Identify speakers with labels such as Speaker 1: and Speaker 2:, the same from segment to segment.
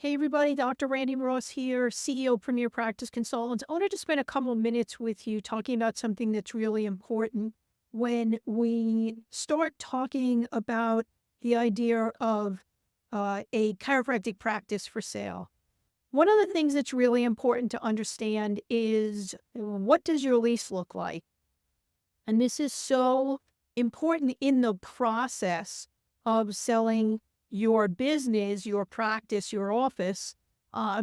Speaker 1: Hey everybody, Dr. Randy Ross here, CEO Premier Practice Consultants. I wanted to spend a couple of minutes with you talking about something that's really important when we start talking about the idea of a chiropractic practice for sale. One of the things that's really important to understand is what does your lease look like? And this is so important in the process of selling your business, your practice, your office,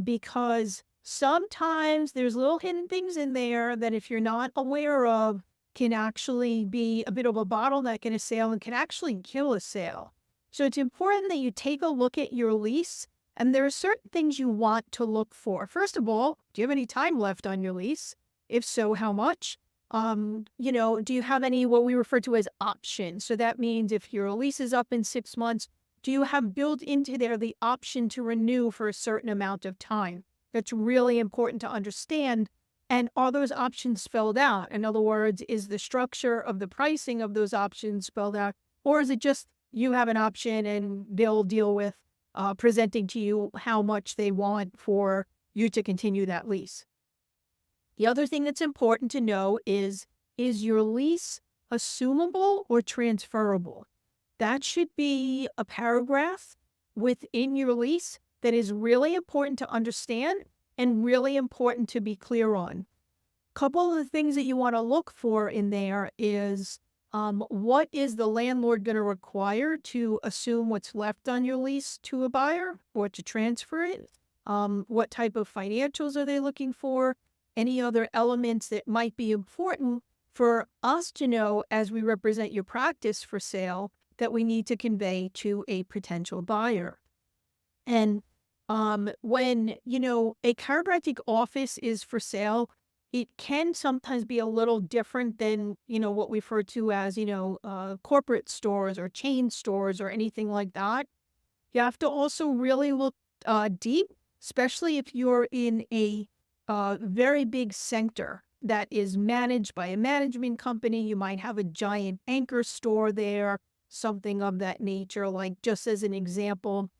Speaker 1: because sometimes there's little hidden things in there that if you're not aware of can actually be a bit of a bottleneck in a sale and can actually kill a sale. So it's important that you take a look at your lease and there are certain things you want to look for. First of all, do you have any time left on your lease? If so, how much? Do you have any what we refer to as options? So that means if your lease is up in 6 months, do you have built into there the option to renew for a certain amount of time? That's really important to understand. And are those options spelled out? In other words, is the structure of the pricing of those options spelled out? Or is it just you have an option and they'll deal with presenting to you how much they want for you to continue that lease? The other thing that's important to know is your lease assumable or transferable? That should be a paragraph within your lease that is really important to understand and really important to be clear on. Couple of the things that you want to look for in there is what is the landlord going to require to assume what's left on your lease to a buyer or to transfer it? What type of financials are they looking for? Any other elements that might be important for us to know as we represent your practice for sale that we need to convey to a potential buyer. And when, a chiropractic office is for sale, it can sometimes be a little different than, what we refer to as, corporate stores or chain stores or anything like that. You have to also really look deep, especially if you're in a very big center that is managed by a management company. You might have a giant anchor store there, something of that nature. Like just as an example,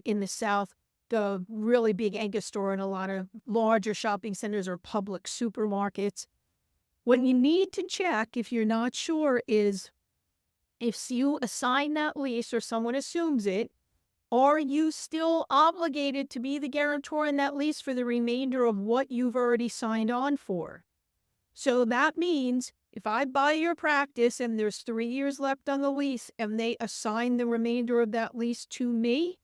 Speaker 1: in the South, the really big anchor store in a lot of larger shopping centers or public supermarkets. What you need to check if you're not sure is if you assign that lease or someone assumes it, are you still obligated to be the guarantor in that lease for the remainder of what you've already signed on for? So that means if I buy your practice and there's 3 years left on the lease and they assign the remainder of that lease to me,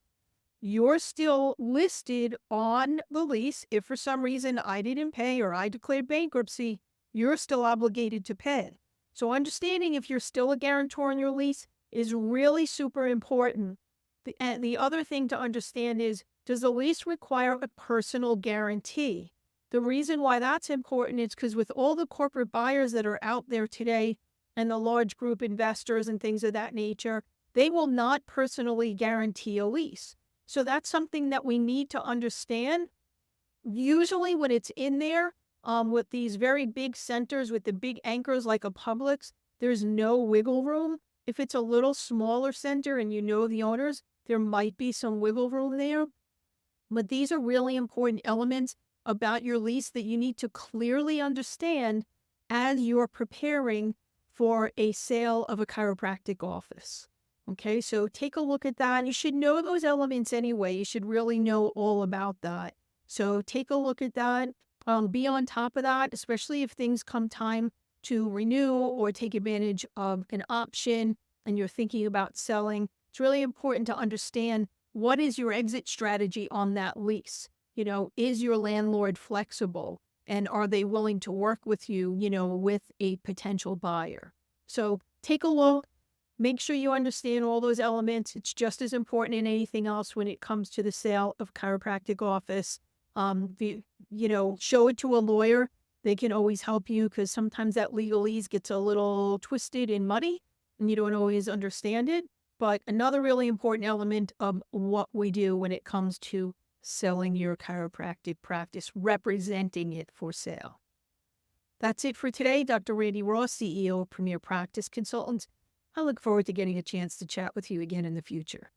Speaker 1: you're still listed on the lease. If for some reason I didn't pay or I declared bankruptcy, you're still obligated to pay. So understanding if you're still a guarantor in your lease is really super important. And the other thing to understand is, does the lease require a personal guarantee? The reason why that's important is because with all the corporate buyers that are out there today and the large group investors and things of that nature, they will not personally guarantee a lease. So that's something that we need to understand. Usually when it's in there, with these very big centers with the big anchors like a Publix, there's no wiggle room. If it's a little smaller center and you know the owners, there might be some wiggle room there. But these are really important elements about your lease that you need to clearly understand as you're preparing for a sale of a chiropractic office. Okay, so take a look at that. You should know those elements anyway. You should really know all about that. So take a look at that. Be on top of that, especially if things come time to renew or take advantage of an option and you're thinking about selling. It's really important to understand what is your exit strategy on that lease. Is your landlord flexible and are they willing to work with you, with a potential buyer? So take a look. Make sure you understand all those elements. It's just as important in anything else when it comes to the sale of chiropractic office. Show it to a lawyer. They can always help you because sometimes that legalese gets a little twisted and muddy and you don't always understand it. But another really important element of what we do when it comes to selling your chiropractic practice, representing it for sale. That's it for today. Dr. Randy Ross, CEO of Premier Practice Consultants. I look forward to getting a chance to chat with you again in the future.